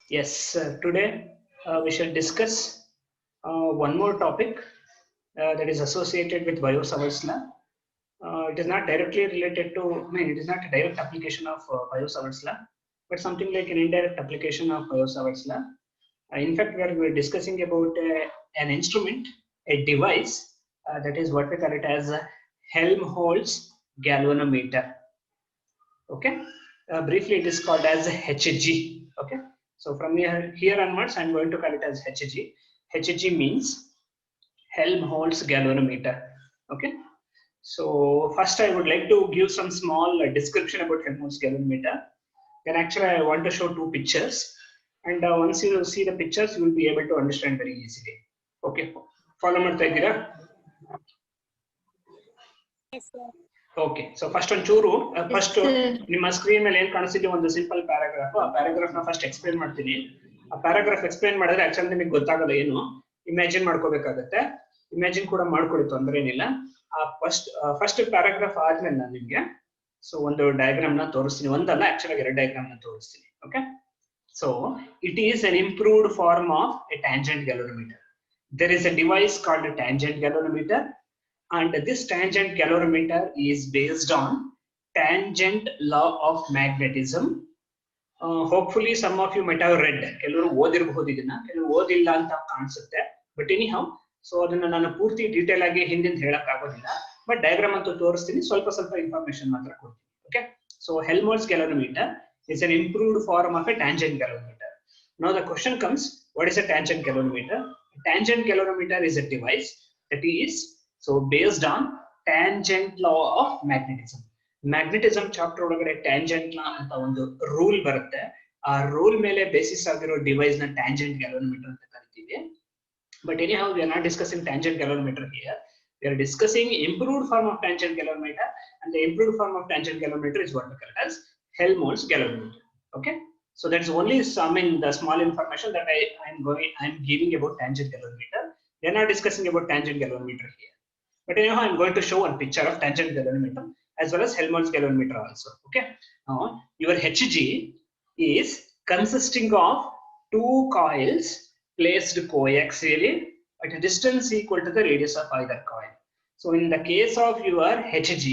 Yes, today we shall discuss one more topic that is associated with Biot-Savart's law. It is not directly related to, it is not a direct application of Biot-Savart's law, but something like an indirect application of Biot-Savart's law. In fact, we are discussing about an instrument, a device that is what we call it as a Helmholtz galvanometer. Okay, briefly it is called as HG. Okay, so from here onwards I'm going to call it as HG. HG means Helmholtz galvanometer. Okay, so first I would like to give some small description about Helmholtz galvanometer. Then actually I want to show two pictures, and once you see the pictures you will be able to understand very easily. Okay, follow ಮಾಡ್ತಾ ಇದ್ದೀರಾ? Yes, sir. Okay so first ಒಂಚೂರು first ನಿಮ್ಮ screen ಮೇಲೆ ಏನ್ ಕಾಣಿಸ್ತಿದೆ ಒಂದು simple paragraph. ಆ paragraph ನ ಫಸ್ಟ್ ಎಕ್ಸ್ಪ್ಲೇನ್ ಮಾಡ್ತೀನಿ. ಆ ಪ್ಯಾರಾಗ್ರಾಫ್ ಎಕ್ಸ್ಪ್ಲೇನ್ ಮಾಡಿದ್ರೆ ಆಕ್ಚುಲಿ ನಿಮಗೆ ಗೊತ್ತಾಗಲ್ಲ ಏನು, ಇಮ್ಯಾಜಿನ್ ಮಾಡ್ಕೋಬೇಕಾಗತ್ತೆ. ಇಮ್ಯಾಜಿನ್ ಕೂಡ ಮಾಡ್ಕೊಳ್ಳಿ, ತೊಂದರೆ ಏನಿಲ್ಲ. ಆ ಫಸ್ಟ್ ಪ್ಯಾರಾಗ್ರಾಫ್ ಆದ್ಮೇಲೆ ನಾನು ನಿಮ್ಗೆ ಸೊ ಒಂದು ಡಯಾಗ್ರಾಮ್ ನ ತೋರಿಸ್ತೀನಿ. ಒಂದಲ್ಲ, ಆಕ್ಚುಲಿ ಎರಡು ಡಯಾಗ್ರಾಮ್ ನ ತೋರಿಸ್ತೀನಿ. Okay, so it is an improved form of a tangent galvanometer. There is a device called a tangent galvanometer, and this tangent galvanometer is based on tangent law of magnetism. Hopefully some of you might have read, ಕೆಲವರು ಓದಿರಬಹುದು, ಇದನ್ನ ಕೆಲವರು ಓದಿಲ್ಲ ಅಂತ ಕಾಣಿಸುತ್ತೆ. But any how, so ಅದನ್ನ ನಾನು ಪೂರ್ತಿ detail ಆಗಿ ಹಿಂದಿಂದ ಹೇಳಕ್ ಆಗೋದಿಲ್ಲ, ಬಟ್ ಡಯಾಗ್ರಾಮ್ ಅಂತೂ ತೋರಿಸ್ತೀನಿ, ಸ್ವಲ್ಪ ಸ್ವಲ್ಪ ಇನ್ಫಾರ್ಮೇಶನ್ ಮಾತ್ರ ಕೊಡ್ತೀನಿ. Okay, so Helmholtz galvanometer is an improved form of a tangent galvanometer. Now the question comes, what is a tangent galvanometer? A tangent galvanometer is a device that is so based on tangent law of magnetism. Magnetism chapter ಒಳಗಡೆ tangent law ಅಂತ ಒಂದು rule ಬರುತ್ತೆ. ಆ rule ಮೇಲೆ basis ಆಗಿರೋ device ನ tangent galvanometer ಅಂತ ಕರಿತೀವಿ. But anyhow, we are not discussing tangent galvanometer here. We are discussing improved form of tangent galvanometer, and the improved form of tangent galvanometer is what we call as Helmholtz galvanometer. Okay, so that's only some in the small information that I'm giving about tangent galvanometer. We are not discussing about tangent galvanometer here. But anyhow, I'm going to show one picture of tangent galvanometer as well as Helmholtz galvanometer also. Okay, now your HG is consisting of two coils placed coaxially at a distance equal to the radius of either coil. So in the case of your HG,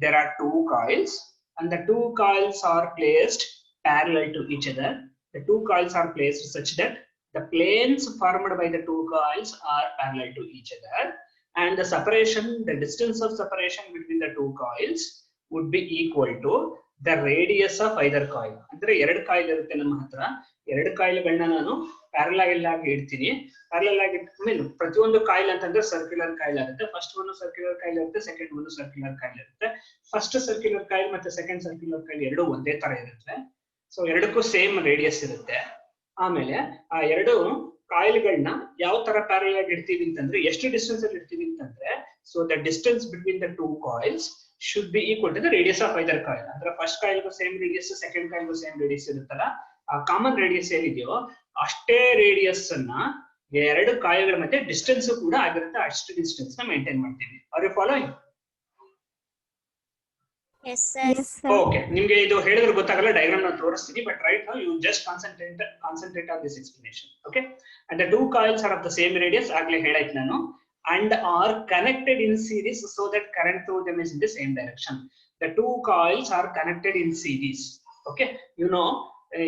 there are two coils, and the two coils are placed parallel to each other. The two coils are placed such that the planes formed by the two coils are parallel to each other, and the separation, the distance of separation between the two coils would be equal to the radius of either coil. ಅಂದ್ರೆ ಎರಡು coil ಇರುತ್ತೆ ನಮ್ಮ ಹತ್ರ, ಎರಡು ಕಾಯಿಲ್ಗಳನ್ನ ನಾನು parallel ಆಗಿ ಇಡ್ತೀನಿ. Parallel ಆಗಿ ಮೀನ್ ಪ್ರತಿಯೊಂದು ಕಾಯಿಲ್ ಅಂತಂದ್ರೆ ಸರ್ಕ್ಯುಲರ್ ಕಾಯಿಲ್ ಆಗುತ್ತೆ. ಫಸ್ಟ್ ಒಂದು ಸರ್ಕ್ಯುಲರ್ ಕಾಯಿಲ್ ಇರುತ್ತೆ, ಸೆಕೆಂಡ್ ಒಂದು ಸರ್ಕ್ಯುಲರ್ ಕಾಯಿಲ್ ಇರುತ್ತೆ. ಫಸ್ಟ್ ಸರ್ಕ್ಯುಲರ್ ಕಾಯಿಲ್ ಮತ್ತೆ ಸೆಕೆಂಡ್ ಸರ್ಕ್ಯುಲರ್ ಕಾಯಿಲ್ ಎರಡು ಒಂದೇ ತರ ಇರುತ್ತೆ. ಸೊ ಎರಡಕ್ಕೂ ಸೇಮ್ ರೇಡಿಯಸ್ ಇರುತ್ತೆ. ಆಮೇಲೆ ಆ ಎರಡು ಕಾಯಿಲ್ಗಳನ್ನ ಯಾವ ತರ ಪ್ಯಾರಲಲ್ ಆಗಿ ಇಡ್ತೀವಿ ಅಂತಂದ್ರೆ, ಎಷ್ಟು ಡಿಸ್ಟೆನ್ಸ್ ಅಲ್ಲಿ ಇಡ್ತೀವಿ ಅಂತಂದ್ರೆ, so the distance between the two coils should be equal to the radius of either coil. ಅಂದ್ರೆ ಫಸ್ಟ್ ಕಾಯಿಲ್ಗೂ ಸೇಮ್ ರೇಡಿಯಸ್, ಸೆಕೆಂಡ್ ಕಾಯಿಲ್ಗೂ ಸೇಮ್ ರೇಡಿಯಸ್ ಇರುತ್ತಲ್ಲ, ಆ ಕಾಮನ್ ರೇಡಿಯಸ್ ಏನಿದೆಯೋ ಅಷ್ಟೇ ರೇಡಿಯಸ್ ಅನ್ನ ಎರಡು ಕಾಯಿಲ್ಗಳ ಮಧ್ಯೆ ಡಿಸ್ಟೆನ್ಸ್ ಕೂಡ ಆಗಿರುತ್ತೆ, ಅಷ್ಟು ಡಿಸ್ಟೆನ್ಸ್ ನ ಮೇಂಟೈನ್ ಮಾಡ್ತೀವಿ. Are you following? Yes, sir. Okay, ನಿಮ್ಗೆ ಇದು ಹೇಳಿದ್ರೆ ಗೊತ್ತಾಗಲ್ಲ, ಡಯಾಗ್ರಾಮ್ ನಾನು ತೋರಿಸ್ತೀನಿ, but right now you just concentrate on this explanation. Okay, and the two coils are of the same radius, ಆಗ್ಲೇ ಹೇಳಾಯ್ತು ನಾನು, and are connected in series so that current through them is in the same direction. The two coils are connected in series. Okay, you know,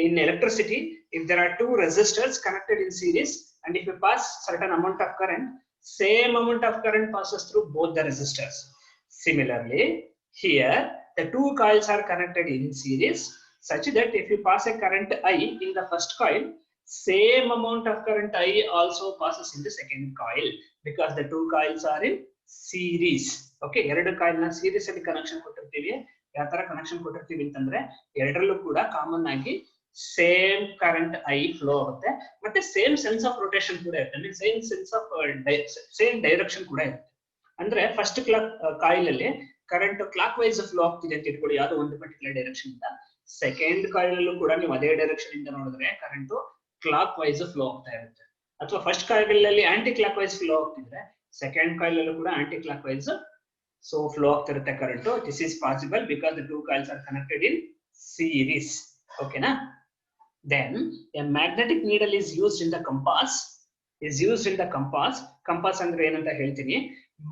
in electricity, if there are two resistors connected in series, and if you pass certain amount of current, same amount of current passes through both the resistors. Similarly, here the two coils are connected in series such that if you pass a current I in the first coil, same amount of current I also passes in the second coil, because the two coils are in series. Okay, ಎರಡು coil ನ series ಅಲ್ಲಿ connection ಕೊಟ್ಟಿರ್ತೀವಿ. ಯಾವ ತರ connection ಕೊಟ್ಟಿರ್ತೀವಿ ಅಂತಂದ್ರೆ, ಎರಡರಲ್ಲೂ ಕೂಡ ಕಾಮನ್ ಆಗಿ ಸೇಮ್ ಕರೆಂಟ್ ಐ ಫ್ಲೋ ಆಗುತ್ತೆ, ಮತ್ತೆ ಸೇಮ್ ಸೆನ್ಸ್ ಆಫ್ ರೊಟೇಷನ್ ಕೂಡ ಇರುತ್ತೆ, same sense of same direction ಕೂಡ ಇರುತ್ತೆ. ಅಂದ್ರೆ ಫಸ್ಟ್ ಕಾಯಿಲ್ ಅಲ್ಲಿ ಕರೆಂಟ್ ಕ್ಲಾಕ್ ವೈಸ್ ಫ್ಲೋ ಆಗ್ತಿದೆ ಅಂತ ಇಟ್ಕೊಳ್ಳಿ, ಯಾವ್ದೋ ಒಂದು ಪರ್ಟಿಕ್ಯುಲರ್ ಡೈರೆಕ್ಷನ್ ಇಂದ. ಸೆಕೆಂಡ್ ಕಾಯಿಲ್ ಅಲ್ಲೂ ಕೂಡ ನೀವು ಅದೇ ಡೈರೆಕ್ಷನ್ ಇಂದ ನೋಡಿದ್ರೆ ಕರೆಂಟ್ ಕ್ಲಾಕ್ ವೈಸ್ ಫ್ಲೋ ಆಗ್ತಾ ಇರುತ್ತೆ. ಅಥವಾ ಫಸ್ಟ್ ಕಾಯಿಲ್ ಅಲ್ಲಿ ಆಂಟಿ ಕ್ಲಾಕ್ ವೈಸ್ ಫ್ಲೋ ಆಗ್ತಿದ್ರೆ, ಸೆಕೆಂಡ್ ಕಾಯಿಲ್ ಅಲ್ಲೂ ಕೂಡ anticlockwise so flow ಆಗ್ತಿರುತ್ತೆ current. This is possible because the two coils are connected in series. ಓಕೆನಾ? Then a magnetic needle is used in the compass. Compass ಅಂದ್ರೆ ಏನಂತ ಹೇಳ್ತೀನಿ.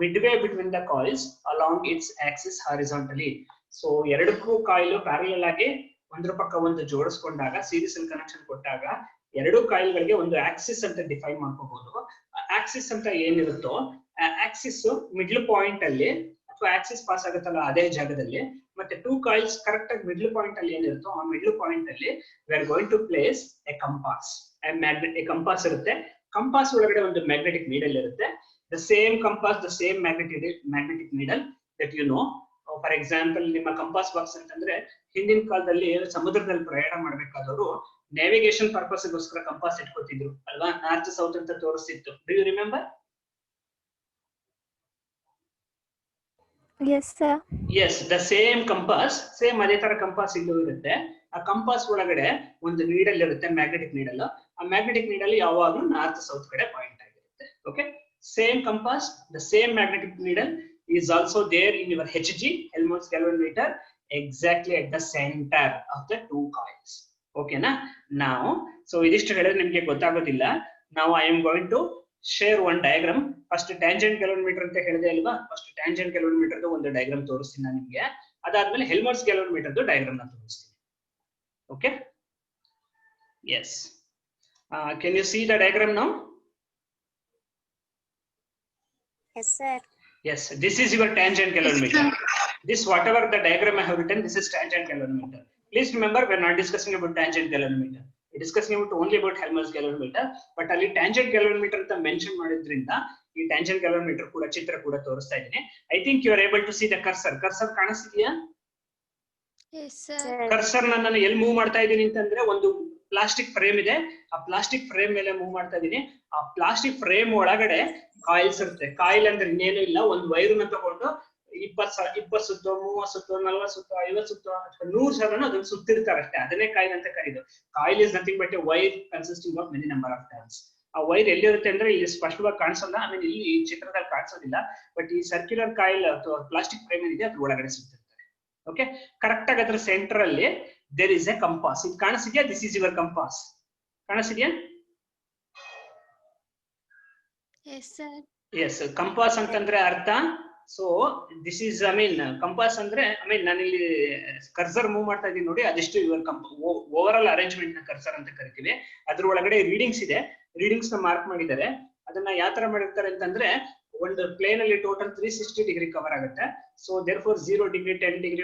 Midway between the coils along its axis horizontally. So ಎರಡಕ್ಕೂ coil parallel ಆಗಿ ಒಂದ್ರ ಪಕ್ಕ ಒಂದು ಜೋಡಿಸ್ಕೊಂಡಾಗ series ಅಲ್ಲಿ ಕನೆಕ್ಷನ್ ಕೊಟ್ಟಾಗ ಎರಡು ಕಾಯಿಲ್ಗಳಿಗೆ ಒಂದು ಆಕ್ಸಿಸ್ ಅಂತ ಡಿಫೈನ್ ಮಾಡ್ಕೋಬಹುದು. ಆಕ್ಸಿಸ್ ಅಂತ ಏನಿರುತ್ತೋ ಆಕ್ಸಿಸ್ ಮಿಡ್ಲ್ ಪಾಯಿಂಟ್ ಅಲ್ಲಿ ಅಥವಾ ಆಕ್ಸಿಸ್ ಪಾಸ್ ಆಗುತ್ತಲ್ಲ ಅದೇ ಜಾಗದಲ್ಲಿ, ಮತ್ತೆ ಟೂ ಕಾಯಿಲ್ಸ್ ಕರೆಕ್ಟ್ ಆಗಿ ಮಿಡ್ಲ್ ಪಾಯಿಂಟ್ ಅಲ್ಲಿ ಏನಿರುತ್ತೋ ಆ ಮಿಡ್ಲ್ ಪಾಯಿಂಟ್ ಅಲ್ಲಿ we are going to place a compass. A compass ಇರುತ್ತೆ. ಕಂಪಾಸ್ ಒಳಗಡೆ ಒಂದು ಮ್ಯಾಗ್ನೆಟಿಕ್ ನೀಡಲ್ ಇರುತ್ತೆ. The same compass, the same magnetic needle that you know. For example, ನಿಮ್ಮ ಕಂಪಾಸ್ ಬಾಕ್ಸ್ ಅಂತಂದ್ರೆ ಹಿಂದಿನ ಕಾಲದಲ್ಲಿ ಸಮುದ್ರದಲ್ಲಿ ಪ್ರಯಾಣ ಮಾಡ್ಬೇಕಾದವರು ನ್ಯಾವಿಗೇಷನ್ ಪರ್ಪಸ್ ಗೋಸ್ಕರ ಕಂಪಾಸ್ ಇಟ್ಕೊತಿದ್ರು ಅಲ್ವಾ, ನಾರ್ತ್ ಸೌತ್ ಅಂತ ತೋರಿಸ್ತಿತ್ತು. Do you remember? Yes, sir. Yes, the same compass, same ಅದೇ ತರ ಕಂಪಾಸ್ ಇಲ್ಲೂ ಇರುತ್ತೆ. ಆ ಕಂಪಾಸ್ ಒಳಗಡೆ ಒಂದು ನೀಡಲ್ ಇರುತ್ತೆ, ಮ್ಯಾಗ್ನೆಟಿಕ್ ನೀಡಲ್. ಆ ಮ್ಯಾಗ್ನೆಟಿಕ್ ನೀಡಲ್ ಯಾವಾಗಲೂ ನಾರ್ತ್ ಸೌತ್ ಕಡೆ ಪಾಯಿಂಟ್ ಆಗಿರುತ್ತೆ. Okay, same compass, the same magnetic needle is also there in your HG, Helmholtz galvanometer, exactly at the center of the two coils. Okay na? Now, so idishtu ಹೇಳಿದ್ರೆ ನಿಮಗೆ ಗೊತ್ತಾಗೋದಿಲ್ಲ. Now I am going to share one diagram. First tangent galvanometer ಅಂತ ಹೇಳಿದೆ ಅಲ್ವಾ, first tangent ಗ್ಯಾಲೋಮೀಟರ್ದು ಒಂದು diagram ತೋರಿಸ್ತೀನಿ ನಾನು ನಿಮಗೆ. ಅದಾದ್ಮೇಲೆ ಹೆಲ್ಮೋಲ್ಟ್ಸ್ ಗ್ಯಾಲೋಮೀಟರ್ದು ಡಯಾಗ್ರಾಮ್ ನ ತೋರಿಸ್ತೀನಿ. Okay, yes, can you see the diagram now? Yes, sir. Yes, this is your tangent galvanometer. This, whatever the diagram I have written, this is tangent galvanometer. Please remember, we are not discussing about tangent galvanometer. We are discussing about only about Helmholtz galvanometer. But ಅಲ್ಲಿ tangent galvanometer ಅಂತ mention ಮಾಡಿದ್ರಿಂದ ಈ tangent galvanometer ಕೂಡ ಚಿತ್ರ ಕೂಡ ತೋರಿಸ್ತಾ ಇದ್ದೀನಿ. I think you are able to see the cursor. Cursor ಕಾಣಿಸ್ತಿದೆಯಾ? Yes, sir. Cursor ನಾನು ಎಲ್ಲಿ ಮೂವ್ ಮಾಡ್ತಾ ಇದ್ದೀನಿ ಅಂತಂದ್ರೆ, ಒಂದು ಪ್ಲಾಸ್ಟಿಕ್ ಫ್ರೇಮ್ ಇದೆ, ಆ ಪ್ಲಾಸ್ಟಿಕ್ ಫ್ರೇಮ್ ಮೇಲೆ ಮೂವ್ ಮಾಡ್ತಾ ಇದ್ದೀನಿ. ಆ ಪ್ಲಾಸ್ಟಿಕ್ ಫ್ರೇಮ್ ಒಳಗಡೆ ಕಾಯಿಲ್ಸ್ ಇರುತ್ತೆ. ಕಾಯಿಲ್ ಅಂದ್ರೆ ಇನ್ನೇನು ಇಲ್ಲ, ಒಂದು ವೈರ್ನ ತಗೊಂಡು 20 ಸುತ್ತೋ, 30 ಸುತ್ತೋ, 40 ಸುತ್ತೋ, 50 ಸುತ್ತೋ ಅಥವಾ 100 ಸಲನೂ ಅದನ್ನ ಸುತ್ತಿರ್ತಾರೆ ಅಷ್ಟೇ. ಅದನ್ನೇ ಕಾಯಿಲ್ ಅಂತ ಕರೀದು. Coil is nothing but a wire consisting of many number of turns. ಆ ವೈರ್ ಎಲ್ಲಿರುತ್ತೆ ಅಂದ್ರೆ ಇಲ್ಲಿ ಸ್ಪಷ್ಟವಾಗಿ ಕಾಣಿಸಲ್ಲ, ಆಮೇಲೆ ಇಲ್ಲಿ ಈ ಚಿತ್ರದಲ್ಲಿ ಕಾಣಿಸೋದಿಲ್ಲ. ಬಟ್ ಈ ಸರ್ಕ್ಯುಲರ್ ಕಾಯಿಲ್ ಅಥವಾ ಪ್ಲಾಸ್ಟಿಕ್ ಫ್ರೇಮ್ ಏನಿದೆ ಅದ್ರ ಒಳಗಡೆ ಸುತ್ತಿರ್ತಾರೆ. ಓಕೆ, ಕರೆಕ್ಟ್ ಆಗಿ ಅದ್ರ ಸೆಂಟರ್ ಅಲ್ಲಿ ದೇರ್ ಇಸ್ ಎ ಕಂಪಾಸ್. ಇದು ಕಾಣಿಸಿದ್ಯಾ? This is your compass. ಕಾಣಿಸಿದ್ಯಾ? Yes, sir. ಎಸ್, ಕಂಪಾಸ್ ಅಂತಂದ್ರೆ ಅರ್ಥ. So this is, I mean compass ಅಂದ್ರೆ, ಐ ಮೀನ್ ನಾನು ಇಲ್ಲಿ ಕರ್ಸರ್ ಮೂವ್ ಮಾಡ್ತಾ ಇದ್ದೀನಿ ನೋಡಿ, ಅದಿಷ್ಟು ಯುವರ್ ಓವರ್ ಆಲ್ ಅರೇಂಜ್ಮೆಂಟ್ ನ ಕರ್ಸರ್ ಅಂತ ಕರಿತೀವಿ. ಅದ್ರ ಒಳಗಡೆ ರೀಡಿಂಗ್ಸ್ ಇದೆ, ರೀಡಿಂಗ್ಸ್ ನ ಮಾರ್ಕ್ ಮಾಡಿದ್ದಾರೆ. ಅದನ್ನ ಯಾವ ತರ ಮಾಡಿರ್ತಾರೆ ಅಂತಂದ್ರೆ, ಒಂದು ಪ್ಲೇನ್ ಅಲ್ಲಿ ಟೋಟಲ್ 360 ಡಿಗ್ರಿ ಕವರ್ ಆಗುತ್ತೆ. So therefore 0 degree, 10 degree,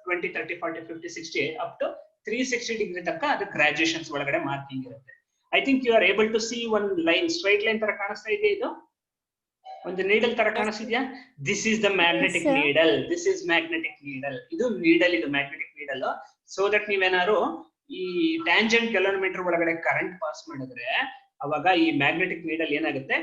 20, 30, 40, 50, 60 up to 360 degree ತನಕ ಅದು ಗ್ರಾಜುಯೇಷನ್ಸ್ ಒಳಗಡೆ ಮಾರ್ಕಿಂಗ್ ಇರುತ್ತೆ. I think you are able to see one line, straight line ತರ ಕಾಣಿಸ್ತಾ ಇದೆ. ಇದು ಒಂದು ನೀಡಲ್ ತರ ಕಾಣಿಸ್ತಿದ್ಯಾ? This is the magnetic needle. This is magnetic needle. ಇದು ನೀಡಲ್, ಇದು ಮ್ಯಾಗ್ನೆಟಿಕ್ ನೀಡಲ್. ಸೊ ದಟ್ ನೀವೇನಾದ್ರು ಈ ಟ್ಯಾಂಜೆಂಟ್ ಗ್ಯಾಲೋಮೀಟರ್ ಒಳಗಡೆ ಕರೆಂಟ್ ಪಾಸ್ ಮಾಡಿದ್ರೆ ಅವಾಗ ಈ ಮ್ಯಾಗ್ನೆಟಿಕ್ ನೀಡಲ್ ಏನಾಗುತ್ತೆ,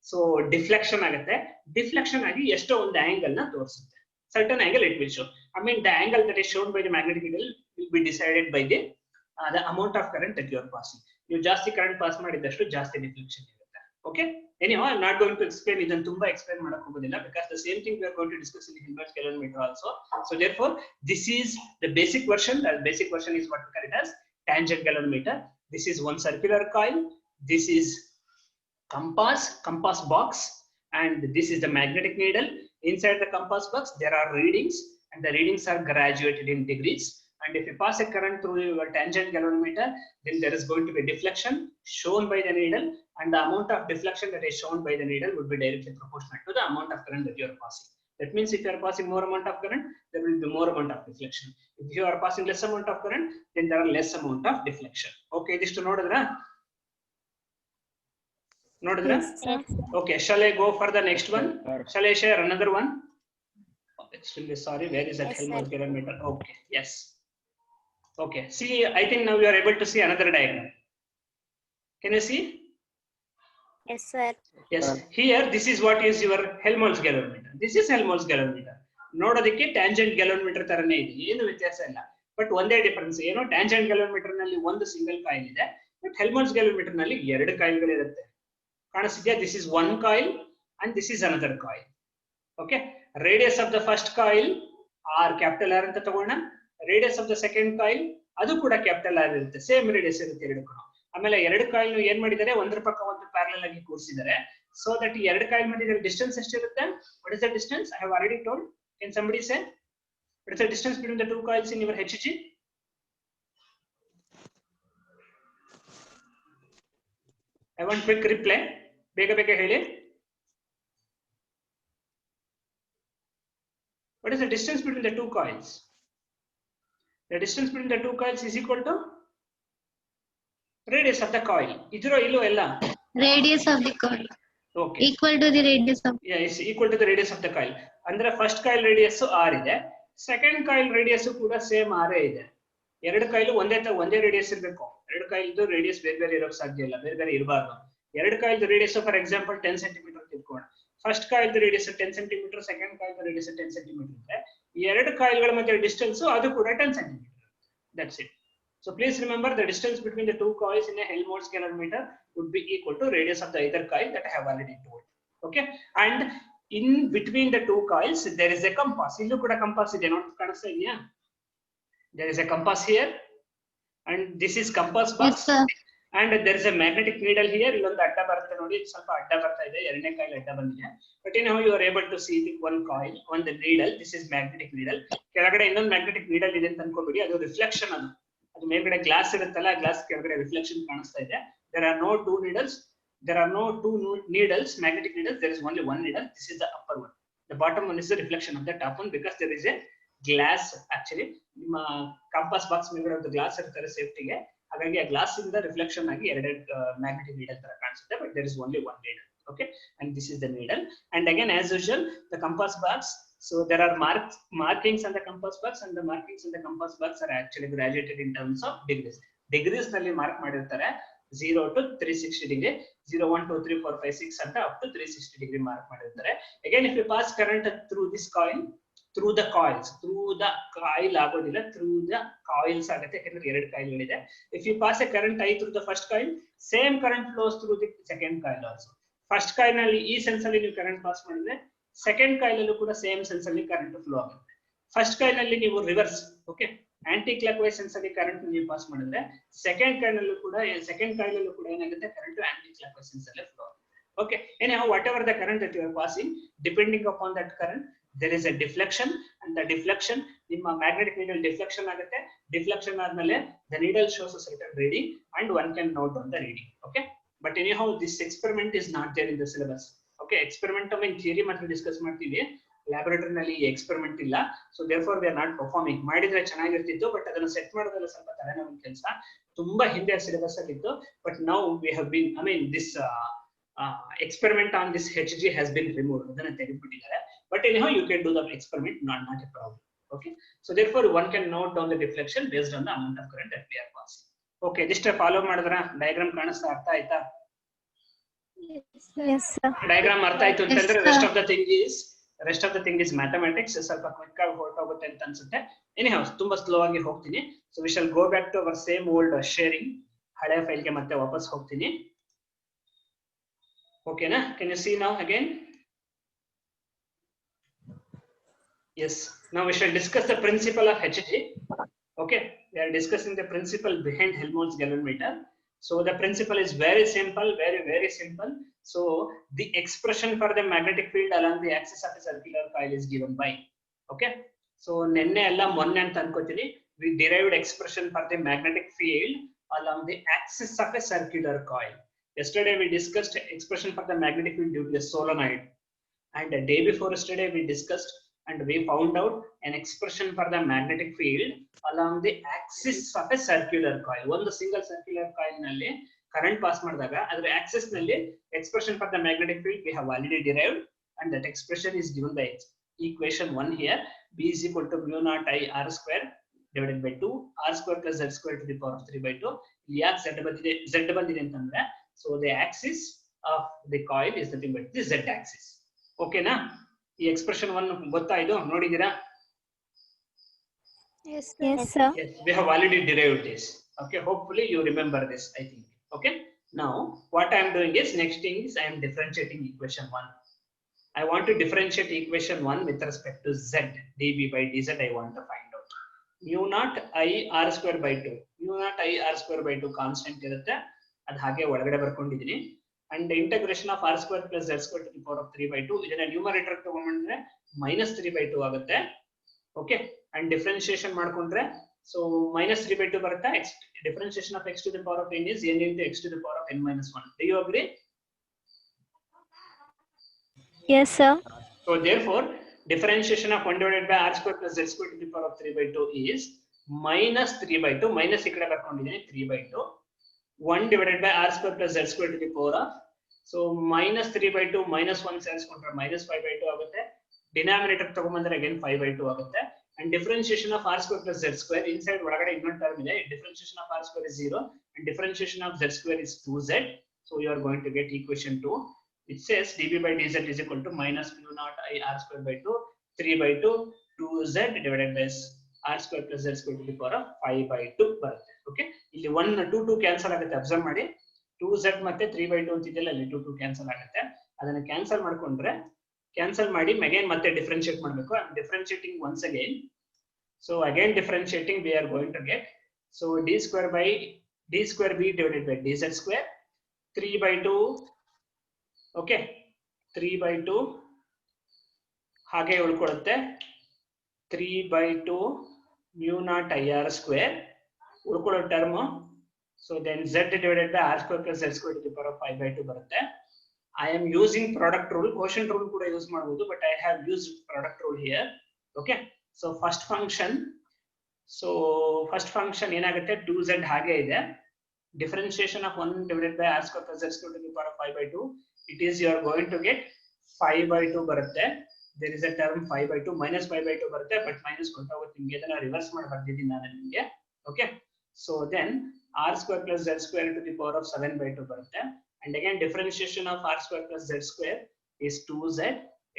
ಸೊ ಡಿಫ್ಲೆಕ್ಷನ್ ಆಗುತ್ತೆ. ಡಿಫ್ಲೆಕ್ಷನ್ ಆಗಿ ಎಷ್ಟೋ ಒಂದು ಆಂಗಲ್ ನ ತೋರಿಸುತ್ತೆ. Certain angle it will show. I mean the angle that is shown by the magnetic needle will be decided by the amount of current that you are passing. ನೀವು ಜಾಸ್ತಿ current pass ಮಾಡಿದಷ್ಟು ಜಾಸ್ತಿ deflection ಇರುತ್ತೆ. Okay, anyhow, I'm not going to explain ಇದನ್ನು ತುಂಬಾ explain ಮಾಡಕ್ಕೆ ಹೋಗೋದಿಲ್ಲ, because the same thing we are going to discuss in the Helmholtz galvanometer also. So therefore, this is the basic version. The basic version is what we call it as tangent galvanometer. This is one circular coil. This is compass box, and this is the magnetic needle. Inside the compass box, there are readings, and the readings are graduated in degrees. And if you pass a current through your tangent galvanometer, then there is going to be deflection shown by the needle, and the amount of deflection that is shown by the needle would be directly proportional to the amount of current that you are passing. That means if you are passing more amount of current, there will be more amount of deflection. If you are passing less amount of current, then there are less amount of deflection. Okay, this to nodadra? Yes, sir. Okay, shall I go for the next one? Shall I share another one? Oh, extremely sorry, where is that Yes, Helmholtz sir. galvanometer? Okay, yes. Okay, see, I think now you are able to see another diagram. Can you see? Yes, sir. Yes, here this is what is your Helmholtz galvanometer. This is Helmholtz galvanometer. ನೋಡೋದಕ್ಕೆ tangent galvanometer ತರನೇ ಇದೆ, ಏನು ವ್ಯತ್ಯಾಸ ಇಲ್ಲ. But ಒಂದೇ difference ಏನು, tangent galvanometer ನಲ್ಲಿ ಒಂದು ಸಿಂಗಲ್ ಕಾಯಿಲ್ ಇದೆ, ಬಟ್ Helmholtz galvanometer ನಲ್ಲಿ ಎರಡು ಕಾಯಿಲ್ಗಳು ಇರುತ್ತೆ. ಕಾಣಿಸ್ತಿದ್ಯಾ? This is one coil and this is another coil. Okay, radius of the first coil R, capital R ಅಂತ ತಗೋಣ. Radius of the second coil ಅದು ಕೂಡ ಕ್ಯಾಪಿಟಲ್ ಆರ್ ಇರುತ್ತೆ. ಸೇಮ್ ರೇಡಿಯಸ್ ಇರುತ್ತೆ ಎರಡಕ್ಕೂ. ಆಮೇಲೆ ಎರಡು ಕಾಯಿಲ್ ಏನ್ ಮಾಡಿದ್ದಾರೆ, ಒಂದ್ರ ಪಕ್ಕ ಒಂದು ಪ್ಯಾರಲಲ್ ಆಗಿ ಕೂರಿಸಿದ್ದಾರೆ. ಸೊ ದಟ್ ಈ ಎರಡು ಕಾಯಿಲ್ ಮಧ್ಯೆ ಡಿಸ್ಟೆನ್ಸ್ ಎಷ್ಟಿರುತ್ತೆ? What is the distance? I have already told. Can somebody say what is the distance between the two coils in your HG? I want quick reply. Bega bega heli. What is the distance between the two coils? The distance between the two coils is equal to radius of the coil. Idro illo ella? Radius of the coil. Okay. Equal to the radius of. Yeah, it's equal to the radius of the coil. Andre first coil radius R ide. Second coil radius ಕೂಡ same ಆರೇ ಇದೆ. ಎರಡು coil ಒಂದೇ radius ಇರಬೇಕು. ಎರಡು ಕಾಯಿಲ್ದು radius ಬೇರೆ ಬೇರೆ ಇರೋಕೆ ಸಾಧ್ಯ ಇಲ್ಲ, ಬೇರೆ ಬೇರೆ ಇರಬಾರ್ದು. ಎರಡು ಕಾಯಿಲ್ದು ರೇಡಿಯಸ್ ಫಾರ್ ಎಕ್ಸಾಂಪಲ್ 10 ಸೆಂಟಿಮೀಟರ್ ತಿಳ್ಕೋಣ. ಫಸ್ಟ್ ಕಾಯಿಲ್ದು ರೇಡಿಯಸ್ 10 ಸೆಂಟಿಮೀಟರ್, ಸೆಕೆಂಡ್ ಕಾಯಿಲ್ದು ರೇಡಿಯಸ್ 10 ಸೆಂಟಿಮೀಟರ್ ಇದ್ರೆ ಈ ಎರಡು ಕಾಯಿಲ್ಗಳ ಮಧ್ಯೆ ಡಿಸ್ಟೆನ್ಸ್ ಅದು ಕೂಡ 10 centimetre. That's it. So please remember the distance between the two coils in a Helmholtz calorimeter would be equal to radius of the either coil that I have already told. Okay, and in between the two coils there is a compass. Illu kuda compass ide not kanasta idea. There is a compass here and this is compass box. Yes, sir. And there is a magnetic needle here. Illondu adda barutte nodi, ಸ್ವಲ್ಪ adda barta ide, ಎರಡನೇ coil adda bandide. But anyhow you are able to see the one coil on the needle. This is magnetic needle. ಕೆಳಗಡೆ ಇನ್ನೊಂದು magnetic needle ಇದೆ ಅಂತ ಅನ್ಕೋಬೇಡಿ, ಅದು reflection. ಅದು ಮೇಲ್ಗಡೆ glass ಇರುತ್ತಲ್ಲ, ಗ್ಲಾಸ್ ಕೆಳಗಡೆ ರಿಫ್ಲೆಕ್ಷನ್ ಕಾಣಿಸ್ತಾ ಇದೆ. There are no two needles. There are no two needles, magnetic needles. There is only one needle. This is the upper one. The bottom one is the reflection of the top one because there is a glass. Actually, ನಿಮ್ಮ compass box ಮೇಲ್ಗಡೆ ಒಂದು glass ಇರ್ತಾರೆ ಸೇಫ್ಟಿಗೆ. ಹಾಗಾಗಿ ಆ glass ಇಂದ reflection ಆಗಿ ಎರಡು magnetic needle ತರ ಕಾಣಿಸುತ್ತೆ. But there is only one needle. Okay, and this is the needle. And again, as usual, the compass box. So there are markings on the compass box, and the markings on the compass box are actually graduated in terms of degrees. Degrees ನಲ್ಲಿ mark ಮಾಡಿರ್ತಾರೆ. 0 to 360 degree, 0, 1, 2, 3, 4, 5, 6 ಅಂತ up to 360 degree mark ಮಾಡಿರ್ತಾರೆ. Again, if you pass current through this coil, through the coils ಆಗೋದಿಲ್ಲ, through the coils ಆಗುತ್ತೆ, ಯಾಕಂದ್ರೆ ಎರಡು ಕಾಯಿಲ್ಗಳಿದೆ. If you pass a current I through the first coil, same current flows through the second coil also. First coil ನಲ್ಲಿ ಈ sense ಅಲ್ಲಿ ನೀವು current pass ಮಾಡಿದ್ರೆ second coil ಅಲ್ಲೂ ಕೂಡ ಸೇಮ್ ಸೆನ್ಸ್ ಅಲ್ಲಿ ಕರೆಂಟ್ ಫ್ಲೋ ಆಗುತ್ತೆ. ಫಸ್ಟ್ ಕಾಯಿಲ್ ನಲ್ಲಿ ನೀವು reverse, okay, anticlockwise sense ಅಲ್ಲಿ ಕರೆಂಟ್ ನೀವು ಪಾಸ್ ಮಾಡಿದ್ರೆ ಸೆಕೆಂಡ್ ಕಾಯಿಲ್ ಅಲ್ಲೂ ಕೂಡ ಏನಾಗುತ್ತೆ, current anticlockwise sense ಅಲ್ಲಿ ಫ್ಲೋ ಆಗುತ್ತೆ. Okay, anyhow, whatever the current that you are passing, depending upon that current, there is a deflection, and the deflection, ನಿಮ್ಮ magnetic needle deflection ಆಗುತ್ತೆ. Deflection ಆದ್ಮೇಲೆ the needle shows a certain reading, and one can note on the reading. Okay, but anyhow, this experiment is not there in the syllabus. Okay, experiment in theory ಮಾತ್ರ discuss ಮಾಡ್ತೀವಿ, laboratory ನಲ್ಲಿ experiment ಇಲ್ಲ. So therefore we are not performing. ಮಾಡಿದ್ರೆ ಚೆನ್ನಾಗಿರ್ತಿತ್ತು, but ಅದನ್ನ set ಮಾಡೋದಲ್ಲ ಸ್ವಲ್ಪ ತಲೆನೋವಿನ ಕೆಲಸ. ತುಂಬಾ ಹಿಂದೆ ಸಿಲೆಬಸ್ ಆಗಿತ್ತು, but now we have been, I mean, this experiment on this HG has been removed. ಅದನ್ನ ತೆಗೆದುಬಿಟ್ಟಿದ್ದಾರೆ. But anyhow, you can do the experiment, not a problem. Okay, so therefore one can note down the deflection based on the amount of current that we are passing. Okay, just follow ಮಾಡಿದ್ರ diagram ಕಾಣಿಸ್ತಾ, ಅರ್ಥ ಆಯ್ತಾ? Yes, sir. Diagram ಅರ್ಥ ಆಯ್ತು ಅಂತಂದ್ರೆ rest of the thing is mathematics. ಸ್ವಲ್ಪ quick ಆಗಿ ಹೊರಟೋಗುತ್ತೆ ಅಂತ ಅನ್ಸುತ್ತೆ. Anyhow, ತುಂಬಾ ಸ್ಲೋ ಆಗಿ ಹೋಗ್ತೀನಿ. So we shall go back to our same old sharing. ಹಳೆ ಫೈಲ್ ಗೆ ಮತ್ತೆ ವಾಪಸ್ ಹೋಗ್ತೀನಿ. Okay na? Can you see now again? Yes. Now we shall discuss the principle of HG. Okay, we are discussing the principle behind Helmholtz galvanometer. So the principle is very simple, very simple. So the expression for the magnetic field along the axis of a circular coil is given by. Okay. So nenne alla monne anta ankotini, we derived expression for the magnetic field along the axis of a circular coil. Yesterday we discussed expression for the magnetic field due to a solenoid, and the day before yesterday we discussed and we found out an expression for the magnetic field along the axis of a circular coil. One single circular coil nalli current pass madadaga adra axis nalli expression for the magnetic field we have already derived, and that expression is given by equation 1 here. B is equal to mu naught I r square divided by 2 r square plus z square to the power of 3 by 2. ಯಾಕೆ z ಬಂದಿದೆ ಅಂತಂದ್ರೆ, so the axis of the coil is nothing but the z axis. Okay na? ಈ expression 1 ಗೊತ್ತಾ, ಇದು ನೋಡಿದೀರಾ? Yes, sir. Yes, we have already derived this. Okay, hopefully you remember this, I think. Okay, now what I am doing is, next thing is I am differentiating equation 1. I want to differentiate equation 1 with respect to z, dB by dz I want to find out. mu naught I r square by 2 mu naught I r square by 2 constant ಇರುತ್ತೆ, ಅದು ಹಾಗೆ ಒಳಗಡೆ ಬರ್ಕೊಂಡಿದ್ದೀನಿ. And integration of r square plus z square to the power of 3 by 2 ಇದನ್ನ numerator ತಗೊಂಡ್ರೆ -3 by 2 ಆಗುತ್ತೆ. Okay, and differentiation ಮಾಡ್ಕೊಂಡ್ರೆ so -3 by 2 ಬರುತ್ತೆ. Differentiation of x to the power of n is n into x to the power of n minus 1. Do you agree? Yes, sir. So therefore differentiation of 1 divided by r square plus z square to the power of 3 by 2 is -3 by 2 minus ಈ ಕಡೆ ಬರ್ಕೊಂಡಿದ್ದೀನಿ 3 by 2 1 divided by r square plus z square to the power of so -3 by 2 -1 ಸೇರಿಸ್ಕೊಂಡ್ರೆ -5 by 2 ಆಗುತ್ತೆ. Denominator ತಗೊಂಡ್ಬಂದ್ರೆ again 5 by 2 ಆಗುತ್ತೆ. And differentiation of r square plus z square inside ಒಳಗಡೆ ಇನ್ನೊಂದು term ಇದೆ. differentiation of r square is 0 and differentiation of z square is 2z. So you are going to get equation 2. It says dB by dz is equal to minus mu naught I r square by 2 3 by 2 2z divided by r square plus z square to the power of 5 by 2 ಬರುತ್ತೆ. Okay, ಇಲ್ಲಿ 1 2 2 cancel ಆಗುತ್ತೆ. Observe ಮಾಡಿ 2z ಮತ್ತೆ 3 by 2 ಅಂತಿದೆಯಲ್ಲ, ಅಲ್ಲಿ 2 2 cancel ಆಗುತ್ತೆ. ಅದನ್ನ cancel ಮಾಡ್ಕೊಂಡ್ರೆ cancel ಮಾಡಿ ಅಗೇನ್ ಮತ್ತೆ ಡಿಫರೆನ್ಶಿಯೇಟ್ ಮಾಡಬೇಕು. Differentiating once again, so again differentiating we are going to get so d square b divided by dz square 3 by 2 okay 3 by 2 ಹಾಗೆ ಉಳ್ಕೊಳ್ಳುತ್ತೆ 3 by 2 mu naught ir square ಉಳ್ಕೊಳ್ಳೋ term. so then z divided by r square plus z square to the power of 5 by 2 ಬರುತ್ತೆ. I am using product rule, quotient rule ಕೂಡ use ಮಾಡಬಹುದು, but I have used product rule here. okay, so first function ಏನಾಗುತ್ತೆ 2z ಹಾಗೆ ಇದೆ. differentiation of 1 divided by r square plus z square to the power of 5 by 2 it is you are going to get 5 by 2 ಬರುತ್ತೆ. there is a term 5 by 2 minus 5 by 2 ಬರುತ್ತೆ, but minus ಕೊಟ್ಟಾಗುತ್ತೆ ನಿಮಗೆ. ಅದನ್ನ reverse ಮಾಡಿ ಬರ್ತಿದ್ದೀನಿ ನಾನು ನಿಮಗೆ. okay, so then r square plus z square to the power of 7 by 2 ಬರುತ್ತೆ. and again differentiation of r square plus z square is 2z.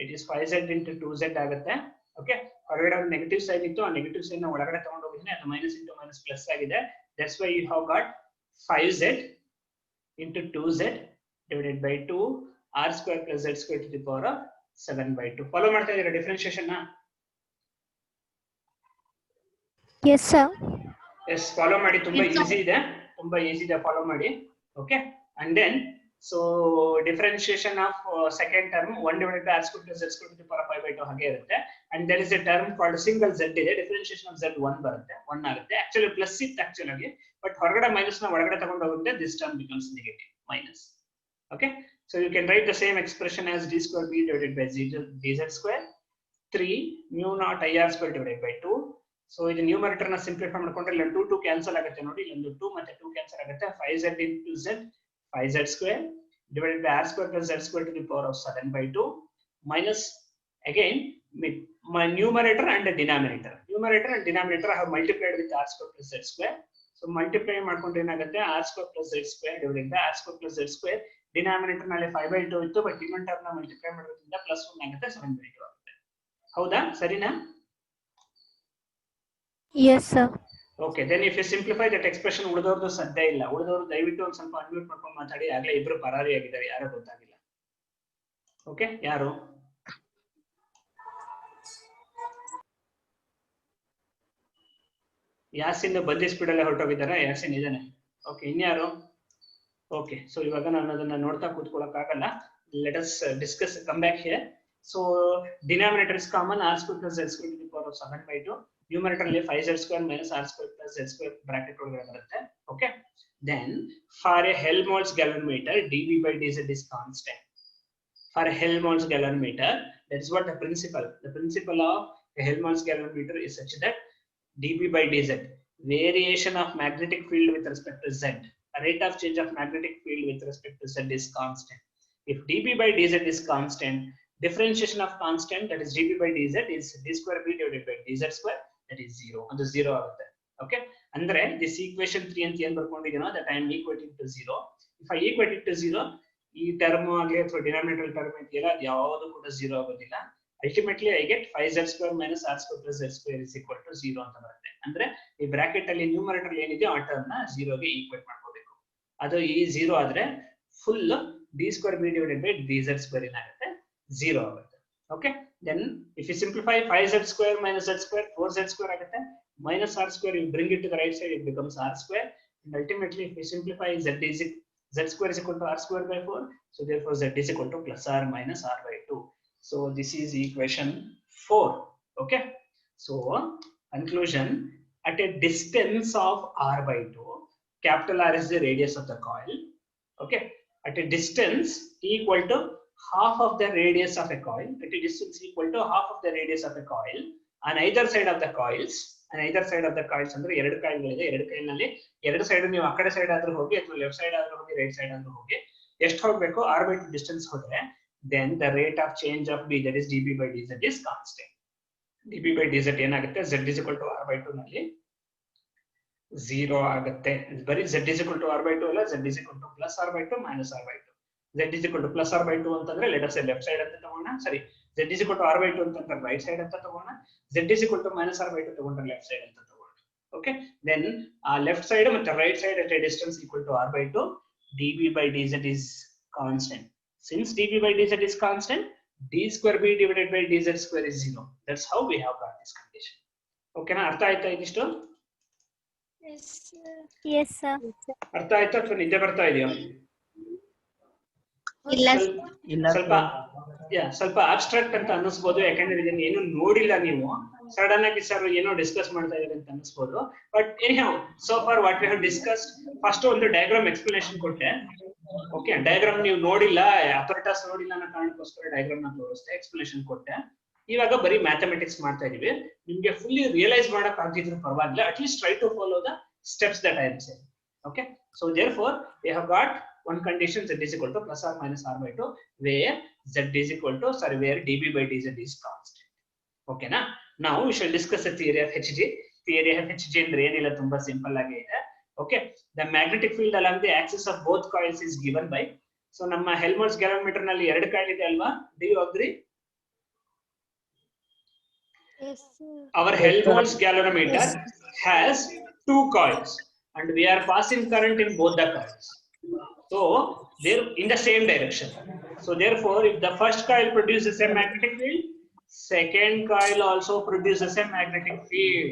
it is 5z into 2z ಆಗುತ್ತೆ. Okay, ಹೊರಗಡೆ ಒಂದು negative sign ಇತ್ತು, ಆ negative sign ನ ಒಳಗಡೆ ತಗೊಂಡು ಹೋಗಿದ್ದೀನಿ, ಅದು ಮೈನಸ್ ಇಂಟು ಮೈನಸ್ ಪ್ಲಸ್ ಆಗಿದೆ. That's why you have got 5z into 2z divided by 2 r square plus z square to the power of 7 by 2. Follow ಮಾಡ್ತಾ ಇದ್ದೀರಾ ಡಿಫರೆನ್ಶಿಯೇಷನ್ ನ? Yes, sir. ಎಸ್, ಫಾಲೋ ಮಾಡಿ. ತುಂಬಾ Yes, sir. ಈಸಿ ಇದೆ, follow ಮಾಡಿ. Okay, and then so differentiation of second term 1 divided by r square plus z square to the power of 5 by 2 ಹಾಗೆ ಇರುತ್ತೆ. and there is a term called single z ಇದೆ. differentiation of z 1 ಬರುತ್ತೆ, 1 ಆಗುತ್ತೆ. actually plus ಇತ್ತು actually, but ಹೊರಗಡೆ minus ನ ಒಳಗಡೆ ತಗೊಂಡು ಹೋಗುತ್ತೆ. this term becomes negative minus. okay, so you can write the same expression as d square b divided by dz square 3 mu naught ir square divided by 2. so ಇದು numerator ನ simplify ಮಾಡ್ಕೊಂಡ್ರೆ ಇಲ್ಲಿ 2 2 cancel ಆಗುತ್ತೆ ನೋಡಿ. ಇಲ್ಲಿ 2 ಮತ್ತೆ 2 cancel ಆಗುತ್ತೆ. 5z into z 5z square divided by r square plus z square to the power of 7 by 2 minus again my numerator and the denominator. Numerator and denominator I have multiplied with r square plus z square. so multiply ಮಾಡ್ಕೊಂಡ್ರೆ ಏನಾಗುತ್ತೆ r square plus z square divided by r square plus z square. Denominator ನಲ್ಲಿ 5 by 2 ಇತ್ತು, but ಇನ್ನೊಂದು term ನ multiply ಮಾಡೋದ್ರಿಂದ plus 1 ಆಗುತ್ತೆ, 7 by 2 ಆಗುತ್ತೆ. ಹೌದಾ, ಸರಿನಾ? Yes, sir. Okay, then if you simplify that expression ಉಳಿದವ್ರದ್ದು ಸದ್ಯ ಇಲ್ಲ. ಉಳಿದವರು ದಯವಿಟ್ಟು ಒಂದು ಸ್ವಲ್ಪ ಅನ್ಮ್ಯೂಟ್ ಮಾಡ್ಕೊಂಡು ಮಾತಾಡಿ. ಆಗ್ಲೇ ಇಬ್ರು ಪರಾರಿ ಆಗಿದ್ದಾರೆ, ಯಾರೋ ಗೊತ್ತಾಗಿಲ್ಲ. ಓಕೆ, ಯಾರು? ಯಾಸಿನ್ ಬದ್ಲಿ ಸ್ಪೀಡ್ ಅಲ್ಲೇ ಹೊರಟೋಗಿದ್ದಾರೆ. ಯಾಸಿನ್ ಇದ್ದಾನೆ. ಓಕೆ, ಇನ್ಯಾರು? ಓಕೆ, ಸೊ ಇವಾಗ ನಾನು ಅದನ್ನ ನೋಡ್ತಾ ಕೂತ್ಕೊಳ್ಳೋಕೆ ಆಗಲ್ಲ. Let us discuss, come back here. So denominator is common, r square plus z square to the power of 7 by 2. Numerator ಅಲ್ಲಿ 5z square minus r square plus z square bracket ಒಳಗಡೆ ಬರುತ್ತೆ. Okay, then for a Helmholtz galvanometer dB by dz is constant. For a Helmholtz galvanometer, that is what the principle of a Helmholtz galvanometer is such that dB by dz, variation of magnetic field with respect to z, rate of change of magnetic field with respect to z is constant. If dB by dz is constant, differentiation of constant, that is dB by dz, is d square b divided by dz square, that is 0. ಅದು 0 ಆಗುತ್ತೆ. Okay, ಅಂದ್ರೆ this equation 3 ಅಂತ ಏನ್ ಬರ್ಕೊಂಡಿದ್ದೀನೋ that I am equating to 0. if I equate it to 0, ಈ term ಆಗಲಿ ಅಥವಾ denominator term ಇದೆಯಲ್ಲ, ಅದು ಯಾವುದು ಕೂಡ 0 ಆಗೋದಿಲ್ಲ. Ultimately I get 5z square minus r square plus z square is equal to 0 ಅಂತ ಬರುತ್ತೆ. ಅಂದ್ರೆ ಈ ಬ್ರಾಕೆಟ್ ಅಲ್ಲಿ ನ್ಯೂಮರೇಟರ್ ಏನಿದೆ ಆ ಟರ್ಮ್ ನ 0 ಗೆ ಈಕ್ವೇಟ್ ಮಾಡ್ಕೋಬೇಕು. ಅದು ಈ 0 ಆದ್ರೆ full d square b divided by dz square ಏನಾಗುತ್ತೆ, 0 ಆಗುತ್ತೆ. Okay, then if you simplify 5z square minus z square 4z square ಆಗುತ್ತೆ. minus r square, you bring it to the right side, it becomes r square. And ultimately, if we simplify, z square is equal to r square by 4. So therefore, z is equal to plus r minus r by 2. So this is equation 4. Okay. So conclusion, at a distance of r by 2, capital R is the radius of the coil. Okay. At a distance equal to half of the radius of a coil, at a distance equal to half of the radius of a coil on either side of the coils, ಅಂದ್ರೆ ಎರಡು ಕಾಯಿಲ್ಗಳಿದೆ, ಎರಡು ಕಾಯಿಲ್ನಲ್ಲಿ ಎರಡು side ನೀವು ಆ ಕಡೆ side ಆದ್ರೂ ಹೋಗಿ ಅಥವಾ ಲೆಫ್ಟ್ ಸೈಡ್ ಆದ್ರೂ ಹೋಗಿ ರೈಟ್ ಸೈಡ್ ಆದ್ರೂ ಹೋಗಿ ಎಷ್ಟು ಹೋಗ್ಬೇಕು r/2 ಡಿಸ್ಟೆನ್ಸ್ ಹೋದ್ರೆ then the rate of change of b, that is dB by dz, is constant. dB by dz ಏನಾಗುತ್ತೆ, z is equal to r/2 ನಲ್ಲಿ 0 ಆಗುತ್ತೆ. ಬರೀ z is equal to r/2 ಅಲ್ಲ, z is equal to plus r/2 minus r/2. z is equal to plus r/2 ಅಂತಂದ್ರೆ let us say left side ಅಂತ ತಗೋಣ, ಸರಿ. z is equal to r/2 ಅಂತಂದ್ರೆ right side ಅಂತ ತಗೋಣ, z is equal to minus r/2 ತಗೊಂಡ್ರೆ left side ಅಂತ ತಗೋಣ. ಓಕೆ, then ಲೆಫ್ಟ್ ಸೈಡ್ ಮತ್ತೆ right side at a distance equal to r/2, dB by dz is constant. Since dB by dz is constant, d square b divided by dz square is 0. That's how we have got this condition. Okay na, ಅರ್ಥ ಆಯ್ತಾ ಇದಿಷ್ಟು? Yes sir. ಅರ್ಥ ಆಯ್ತಾ ಅಥವಾ ನಿದ್ದೆ ಬರ್ತಾ ಇದೆಯಾ? ಇಲ್ಲ ಸ್ವಲ್ಪ ಅಬ್ಸ್ಟ್ರಾಕ್ಟ್ ಅಂತ ಅನ್ನಿಸ್ಬೋದು, ಯಾಕಂದ್ರೆ ಇದನ್ನ ಏನು ನೋಡಿಲ್ಲ ನೀವು, ಸಡನ್ ಆಗಿ ಸರ್ ಏನೋ ಡಿಸ್ಕಸ್ ಮಾಡ್ತಾ ಇದ್ದಾರೆ ಅಂತ ಅನ್ನಿಸ್ಬೋದು. But anyhow, so for what we have discussed, first ಒಂದು ಡಯಾಗ್ರಾಮ್ ಎಕ್ಸ್ಪ್ಲನೇಷನ್ ಕೊಟ್ಟೆ. ಓಕೆ, ಡಯಾಗ್ರಾಮ್ ನೀವು ನೋಡಿಲ್ಲ, ಅಪರೇಟರ್ಸ್ ನೋಡಿಲ್ಲ ಅನ್ನೋ ಕಾರಣಕ್ಕೋಸ್ಕರ ಡಯಾಗ್ರಾಮ್ ನ ತೋರಿಸ್ತೆ, ಎಕ್ಸ್ಪ್ಲನೇಷನ್ ಕೊಟ್ಟೆ. ಇವಾಗ ಬರೀ ಮ್ಯಾಥಮೆಟಿಕ್ಸ್ ಮಾಡ್ತಾ ಇದೀವಿ. ನಿಮ್ಗೆ ಫುಲ್ಲಿ ರಿಯಲೈಸ್ ಮಾಡಕ್ ಆಗಿದ್ರು ಪರವಾಗಿಲ್ಲ, at least try to follow the steps that I am saying. Okay, so therefore we have got one condition, z is equal to plus or minus r/2, where z is equal to, where dB by dz is constant. Okay na? Now we shall discuss the theory of Hg. Theory of Hg ಅಂದ್ರೆ ಏನಿಲ್ಲ, ತುಂಬಾ simple ಆಗಿ ಇದೆ. Okay, the magnetic field along the axis of both coils is given by, so ನಮ್ಮ Helmholtz galvanometer ನಲ್ಲಿ ಎರಡು coil ಇದೆ ಅಲ್ವಾ? Do you agree? Yes sir. Our Helmholtz galvanometer has two coils and we are passing current in both the coils. So they're in the same direction. So therefore, if the first coil produces a magnetic field, second coil also produces a magnetic field.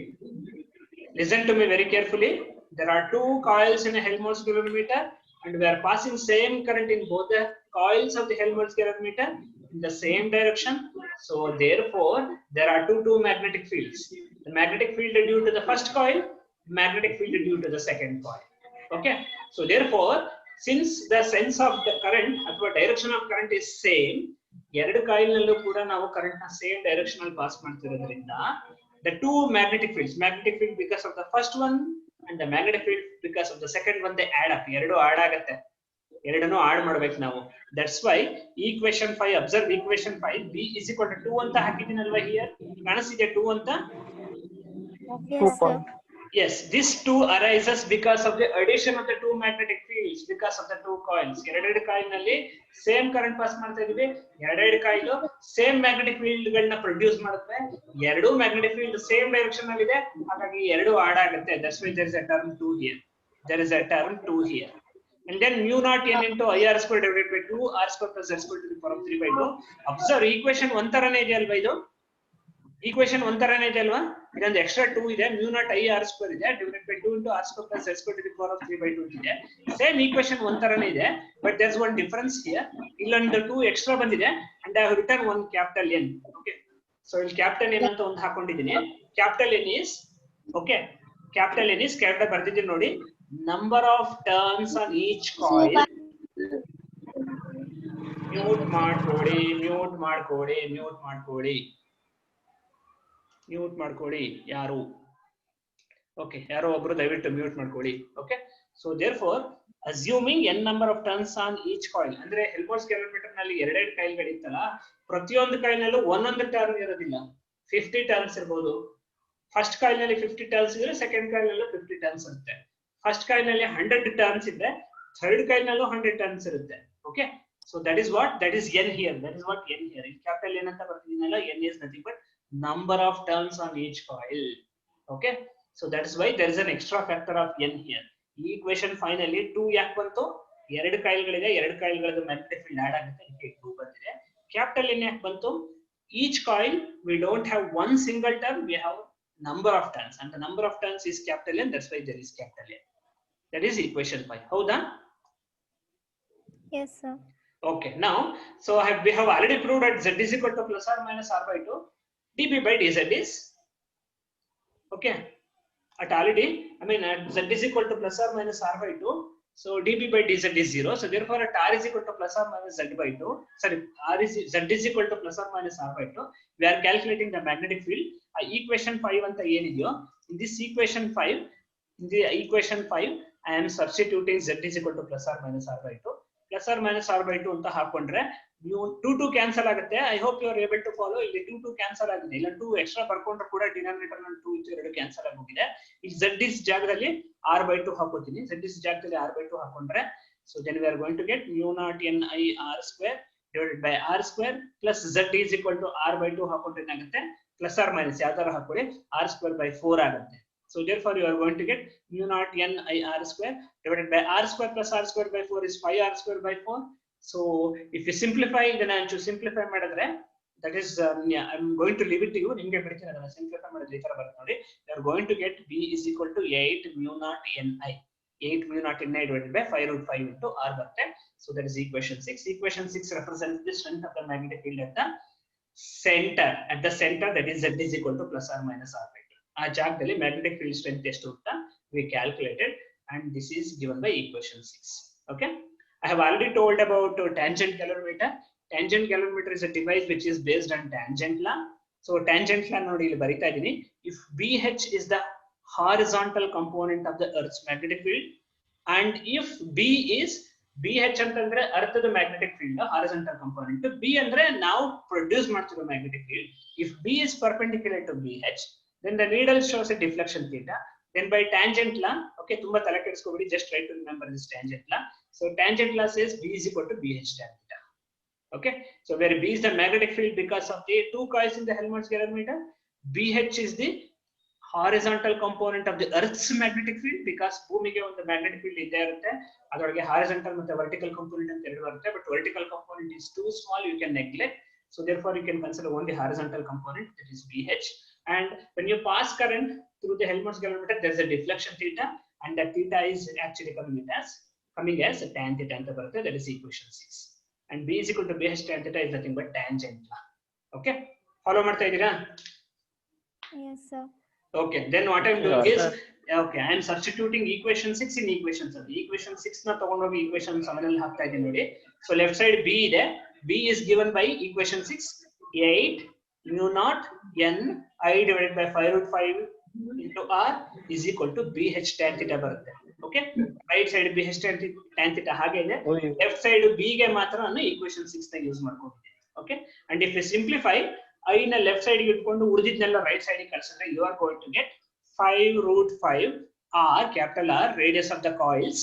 Listen to me very carefully. There are two coils in a Helmholtz galvanometer and we are passing same current in both the coils of the Helmholtz galvanometer in the same direction. So therefore, there are two magnetic fields. The magnetic field due to the first coil, magnetic field due to the second coil. Okay, so therefore, since the sense of the current ಅಥವಾ direction of current is same, ಎರಡು coil ನಲ್ಲೂ ಕೂಡ ನಾವು current ನ same direction ಅಲ್ಲಿ pass ಮಾಡ್ತಿರೋದ್ರಿಂದ the two magnetic field because of the first one and the magnetic field because of the second one, they add up. ಎರಡು add ಆಗುತ್ತೆ, ಎರಡನ್ನು add ಮಾಡ್ಬೇಕು ನಾವು. That's why equation 5, observe equation 5, b is equal to 2 ಅಂತ ಹಾಕಿದ್ದೀನಲ್ವಾ? Here ಕಾಣಿಸ್ತಿದೆ 2 ಅಂತ? Yes sir. Yes, this 2 arises because of the addition of the two magnetic fields, because of the two coils. ಎರಡೆರಡು coil ನಲ್ಲಿ same current pass ಮಾಡ್ತಾ ಇದೀವಿ, ಎರಡೆರಡು coil same magnetic field ಗಳನ್ನ produce ಮಾಡುತ್ತೆ, ಎರಡು ಮ್ಯಾಗ್ನೆಟಿಕ್ ಫೀಲ್ಡ್ ಸೇಮ್ ಡೈರೆಕ್ಷನ್ ಅಲ್ಲಿ ಇದೆ, ಹಾಗಾಗಿ ಎರಡು ಆಡ್ ಆಗುತ್ತೆ. That's why there is a term 2 here. There is a term 2 here. And then mu naught n into ir square divided by 2 r square plus z square to the power of 3 by 2. Observe, equation 1 ತರನೇ ಇದೆ ಅಲ್ವಾ ಇದು? Equation 1 ತರನೇ ಇದೆ ಅಲ್ವಾ? ಇದೊಂದು extra 2 ಇದೆ, mu naught i r square ಇದೆ divided by 2 into r square plus z square to the power of 3 by 2 ಇದೆ. ಸೇಮ್ ಈಕ್ವೇಶನ್ 1 ತರನೇ ಇದೆ, but there's one difference here. ಇಲ್ಲೊಂದು 2 ಎಕ್ಸ್ಟ್ರಾ ಬಂದಿದೆ and I have written one capital N. Okay, so ಇಲ್ಲಿ capital N ಅಂತ ಒಂದು ಹಾಕೊಂಡಿದ್ದೀನಿ. capital N is, okay, capital N is ಕೆಳಗಡೆ ಬರ್ತಿದ್ದೀನಿ ನೋಡಿ, number of turns on each coil. Mute ಮಾಡ್ಕೊಳ್ಳಿ ಯಾರು. ಓಕೆ, ಯಾರೋ ಒಬ್ರು ದಯವಿಟ್ಟು ಮ್ಯೂಟ್ ಮಾಡ್ಕೊಳ್ಳಿ. Okay, so therefore assuming n number of turns on each coil, ಅಂದ್ರೆ ಹೆಲ್ಮ್ಹೋಲ್ಟ್ಜ್ ಗ್ಯಾಲೋಮೀಟರ್ ನಲ್ಲಿ ಎರಡೆರಡು ಕಾಯಿಲ್ ಗಳಿತ್ತಲ್ಲ, ಪ್ರತಿಯೊಂದು ಕಾಯಿಲ್ ನಲ್ಲೂ ಒಂದೊಂದು ಟರ್ನ್ ಇರೋದಿಲ್ಲ, 50 ಟರ್ನ್ಸ್ ಇರಬಹುದು. ಫಸ್ಟ್ ಕಾಯಿಲ್ ನಲ್ಲಿ 50 ಟರ್ನ್ಸ್ ಇದ್ರೆ ಸೆಕೆಂಡ್ ಕಾಯಿಲ್ ನಲ್ಲೂ 50 ಟರ್ನ್ಸ್ ಇರುತ್ತೆ. ಫಸ್ಟ್ ಕಾಯಿಲ್ ನಲ್ಲಿ 100 ಟರ್ನ್ಸ್ ಇದ್ರೆ ಥರ್ಡ್ ಕಾಯಿಲ್ ನಲ್ಲೂ 100 ಟರ್ನ್ಸ್ ಇರುತ್ತೆ. Okay, so that is n here. In capital N ಅಂತ ಬರ್ತಿದ್ದೀನಲ್ಲ, n is nothing but number of turns on each coil. Okay, so that is why there is an extra factor of n here. ಈ equation finally 2 ಯಾಕೆ ಬಂತು? ಎರಡು ಕಾಯಿಲ್ಗಳಿದೆ, ಎರಡು ಕಾಯಿಲ್ಗಳದ್ದು magnetic field add ಆಗುತ್ತೆ, ಅದಕ್ಕೆ 2 ಬಂದಿದೆ. Capital N ಯಾಕೆ ಬಂತು? Each coil we don't have one single turn, we have number of turns, and the number of turns is capital N, that's why there is capital N. That is equation 5. Howda? Yes, sir. Okay, now, so we have already proved that z is equal to plus or minus r by 2, dp by dz is, okay, at already, I mean, at z is equal to plus or minus r by 2, so dp by dz is 0, so therefore at r is equal to plus or minus z by 2, sorry, z is equal to plus or minus r by 2, we are calculating the magnetic field. Equation 5 anta enideyo, in this equation 5, in the equation 5, I am substituting z is equal to plus or minus r by 2. Plus or minus r by 2 ಅಂತ ಹಾಕೊಂಡ್ರೆ ನೀವು 2 cancel ಆಗುತ್ತೆ. I hope you are able to follow. ಇಲ್ಲಿ 2 cancel ಆಗಿದೆ, ಇಲ್ಲ 2 extra ಬರ್ಕೊಂಡ್ರೆ ಕೂಡ denominator ನಲ್ಲಿ 2 ಇತ್ತು, 2 ಕ್ಯಾನ್ಸಲ್ ಆಗೋಗಿದೆ. ಈ z is ಜಾಗದಲ್ಲಿ r by 2 ಹಾಕೋತೀನಿ. z is ಜಾಗದಲ್ಲಿ r by 2 ಹಾಕೊಂಡ್ರೆ, so then we are going to get mu naught n I r square divided by r square plus z is equal to r by 2 ಹಾಕೊಂಡ್ರೆ ಏನಾಗುತ್ತೆ, plus R minus ಯಾವ ತರ ಹಾಕೊಳ್ಳಿ, r square by 4 ಆಗುತ್ತೆ. So therefore you are going to get mu naught n I r square divided by r square plus r square by 4 is 5r square by 4. So if you simplify, then I am to simplify madadre, that is yeah, I am going to leave it to you. Nimge bidತೀನಿ ಅದನ್ನ simplify ಮಾಡಿದ್ರೆ ಈ ತರ ಬರುತ್ತೆ ನೋಡಿ. You are going to get b is equal to 8 mu naught n I, 8 mu naught n I divided by 5 root 5 into r ಬರುತ್ತೆ. So that is equation 6. Equation 6 represents the strength of the magnetic field at the center. At the center, that is z is equal to plus or minus r by 2. ಆ ಜಾಗದಲ್ಲಿ magnetic field strength ಎಷ್ಟು ಅಂತ we calculated, and this is given by equation 6. Okay, I have already told about tangent galvanometer. Tangent galvanometer is a device which is based on tangent law. So tangent law ನೋಡಿ ಇಲ್ಲಿ ಬರಿತಾ ಇದೀನಿ. If BH is the horizontal component of the earth's magnetic field, and if B is BH ಅಂತಂದ್ರೆ ಅರ್ಥದ magnetic field horizontal component, B ಅಂದ್ರೆ ನಾವು produce ಮಾಡ್ತಿರೋ magnetic field. If B is perpendicular to BH, then the needle shows a deflection theta. Then by tangent law, okay, tumba tala kedskobidi, just try to remember this tangent law. So tangent law says B is equal to BH tan theta. Okay, so where B is the magnetic field because of the 2 coils in the Helmholtz galvanometer, BH is the horizontal component of the earth's magnetic field because ಭೂಮಿಗೆ ಒಂದು magnetic field ಇದೆ ಇರುತ್ತೆ, ಅದರೊಳಗೆ horizontal ಮತ್ತೆ vertical component ಅಂತ ಎರಡು ಬರುತ್ತೆ, but vertical component is too small, you can neglect. So therefore you can consider only horizontal component, that is BH. And when you pass current through the Helmholtz galvanometer, there is a deflection theta, and that theta is actually coming as tan theta anta barutte, that is equation 6. And B is equal to BH tan theta is nothing but tangent law. Okay, follow ಮಾಡ್ತಾ ಇದೀರಾ? Yes, sir. Okay, then what I am doing is, okay, I am substituting equation 6 in equation 7. Equation 6 na ತಗೊಂಡು ಹೋಗಿ equation 7 ಅಲ್ಲಿ ಹಾಕ್ತಾ ಇದೀನಿ ನೋಡಿ. So left side B ಇದೆ, B is given by equation 6, 8 mu naught n I divided by 5 root 5 into r is equal to BH tan theta ಬರುತ್ತೆ. Okay, right side BH tan theta ಹಾಗೆ ಇದೆ, left side B ಗೆ ಮಾತ್ರ ನಾನು equation 6 ನ use ಮಾಡ್ಕೊಂಡಿದ್ದೀನಿ. Okay, and if you simplify, I ನ left side ಗೆ ಇಟ್ಕೊಂಡು ಉಳಿದಿದ್ದೆಲ್ಲ right side ಗೆ ಕಳಿಸಿದ್ರೆ you are going to get 5 root 5 r, capital R, radius of the coils,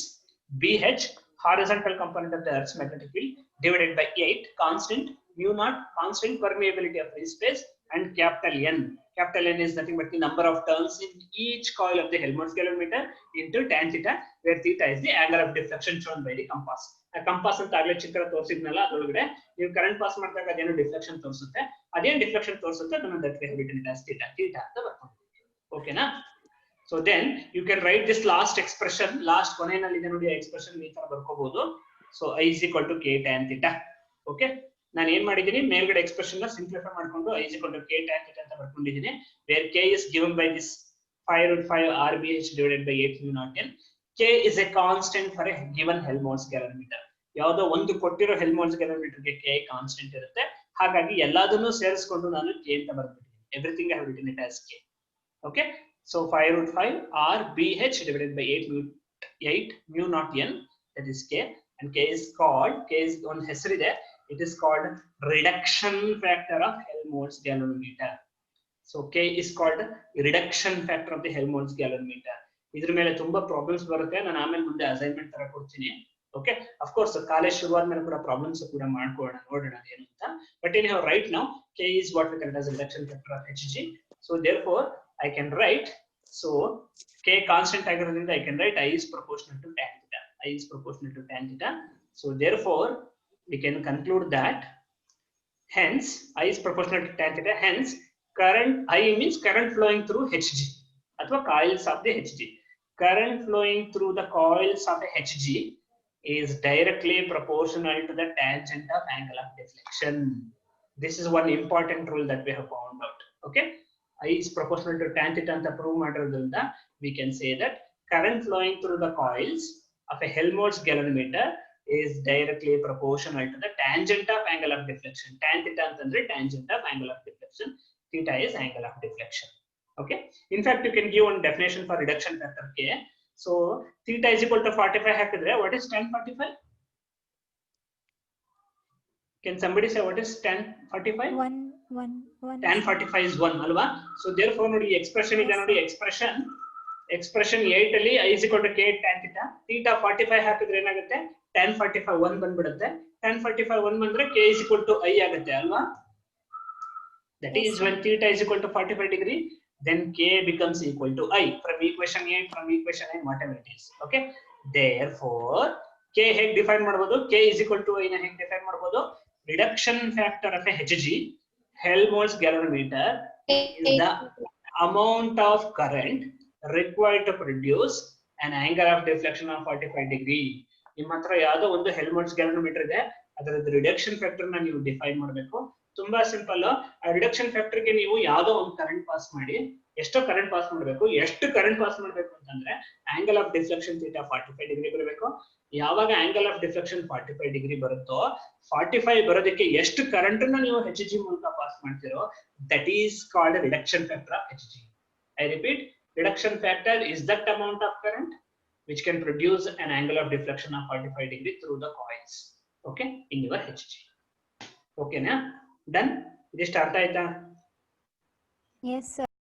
BH, horizontal component of the earth's magnetic field, divided by 8, constant mu naught, constant permeability of free space, and capital N. Capital N is nothing but the number of turns in each coil of the Helmholtz galvanometer into tan theta, where theta is the angle of deflection shown by the compass. A compass ಅಂತ ಆಗಲೇ ಚಿತ್ರ ತೋರಿಸಿದ್ನಲ್ಲ, ಅದರೊಳಗಡೆ ನೀವು current pass ಮಾಡಿದಾಗ ಅದೇನೋ deflection ತೋರಿಸುತ್ತೆ, ಅದೇನು deflection ತೋರಿಸುತ್ತೆ ಅದನ್ನ that we have written as theta, theta ಅಂತ ಬರ್ಕೊಂಡಿದ್ದೀವಿ. ಓಕೆನಾ? So then you can write this last expression, last ಕೊನೆಯಲ್ಲಿ ಇದೆ ನೋಡಿ, ಎಕ್ಸ್ಪ್ರೆಷನ್ ಈ ತರ ಬರ್ಕೋಬಹುದು. So I is equal to k tan theta. Okay, ನಾನು ಏನ್ ಮಾಡಿದ್ದೀನಿ, ಮೇಲ್ಗಡೆ ಎಕ್ಸ್ಪ್ರೆಷನ್ ನ ಸಿಂಪ್ಲಿಫೈ ಮಾಡ್ಕೊಂಡು I is equal to k tan theta ಅಂತ ಬರ್ಕೊಂಡಿದ್ದೀನಿ, where k is given by this 5 root 5 RBH divided by 8 mu naught n. K is a constant for a given Helmholtz galvanometer. ಯಾವುದೋ ಒಂದು ಕೊಟ್ಟಿರೋ Helmholtz galvanometer ಗೆ k constant ಇರುತ್ತೆ, ಹಾಗಾಗಿ ಎಲ್ಲದನ್ನು ಸೇರಿಸಿಕೊಂಡು ನಾನು k ಅಂತ ಬರ್ಬಿಟ್ಟಿದ್ದೀನಿ. Everything I have written it as k. Okay, so 5 root 5 RBH divided by 8 mu naught n, that is k, and k is ಒಂದು ಹೆಸರಿದೆ, it is called reduction factor of Helmholtz galvanometer. So k is called reduction factor of the Helmholtz galvanometer. ಇದ್ರ ಮೇಲೆ ತುಂಬಾ problems ಬರುತ್ತೆ, ನಾನು ಆಮೇಲೆ ಮುಂದೆ assignment ತರ ಕೊಡ್ತೀನಿ. ಓಕೆ, ಅಫ್ ಕೋರ್ಸ್ ಕಾಲೇಜ್ ಶುರುವಾದ ಮೇಲೆ ಕೂಡ ಪ್ರಾಬ್ಲಮ್ಸ್ ಕೂಡ ಮಾಡ್ಕೊಳ್ಳೋಣ, ನೋಡೋಣ ಏನು ಅಂತ. But in have right now k is what we call as reduction factor of Hg. So therefore I can write, so k constant ಆಗಿರೋದ್ರಿಂದ I can write I is proportional to tan theta. I is proportional to tan theta. So therefore we can conclude that hence I is proportional to tan theta, hence current I means current flowing through Hg ಅಥವಾ coils of the Hg. Current flowing through the coils of a Hg is directly proportional to the tangent of angle of deflection. This is one important rule that we have found out. Okay, I is proportional to tan theta ಅಂತ prove ಮಾಡಿರೋದ್ರಿಂದ we can say that current flowing through the coils of a Helmholtz galvanometer is directly proportional to the tangent of angle of deflection. Tan theta ಅಂತಂದ್ರೆ tangent of angle of deflection. Theta is angle of deflection. Okay, in fact you can give one definition for reduction factor K. So theta is equal to 45 ಹಾಕಿದ್ರೆ what is tan 45? Can somebody say what is tan 45? 1 tan 45 is 1 ಅಲ್ವಾ? So therefore ನೋಡಿ expression ಇದೆ ನೋಡಿ, expression 8 ಅಲ್ಲಿ I is equal to K tan theta. Theta 45 ಹಾಕಿದ್ರೆ ಏನಾಗುತ್ತೆ? tan 45 1 ಬಂದ್ಬಿಡುತ್ತೆ. tan 45 1 ಬಂದ್ರೆ K is equal to I ಆಗುತ್ತೆ ಅಲ್ವಾ? That is when theta is equal to 45 degree, then K becomes equal to I from equation 8, from equation 9, whatever it is. Okay, therefore K ಹೇಗೆ define ಮಾಡಬಹುದು? K is equal to I ನ ಹೇಗೆ define ಮಾಡಬಹುದು? Reduction factor of a Hg, Helmholtz galvanometer, is the amount of current required to produce an angle of deflection of 45 degree. ನಿಮ್ಮ ಹತ್ರ ಯಾವುದೋ ಒಂದು Helmholtz galvanometer ಇದೆ, ಅದರದ್ದು ರಿಡಕ್ಷನ್ ಫ್ಯಾಕ್ಟರ್ ನ ನೀವು ಡಿಫೈನ್ ಮಾಡಬೇಕು. ತುಂಬಾ ಸಿಂಪಲ್. ಆ ರಿಡಕ್ಷನ್ ಫ್ಯಾಕ್ಟರ್ ಗೆ ನೀವು ಯಾವುದೋ ಒಂದು ಕರೆಂಟ್ ಪಾಸ್ ಮಾಡಿ, ಎಷ್ಟು ಕರೆಂಟ್ ಪಾಸ್ ಮಾಡಬೇಕು ಅಂತಂದ್ರೆ angle of deflection theta 45 degree ಬರಬೇಕು. ಯಾವಾಗ ಆಂಗಲ್ ಆಫ್ ಡಿಫ್ಲೆಕ್ಷನ್ 45 ಡಿಗ್ರಿ ಬರುತ್ತೋ, 45 ಬರೋದಕ್ಕೆ ಎಷ್ಟು ಕರೆಂಟ್ ಅನ್ನು ನೀವು Hg ಮೂಲಕ ಪಾಸ್ ಮಾಡ್ತೀರೋ, that is called reduction factor of Hg. I repeat, reduction factor is that amount of current which can produce an angle of deflection of 45 degree through the coils, okay, in your Hg. Okay na? Done? This start ಆಯ್ತಾ? Yes sir.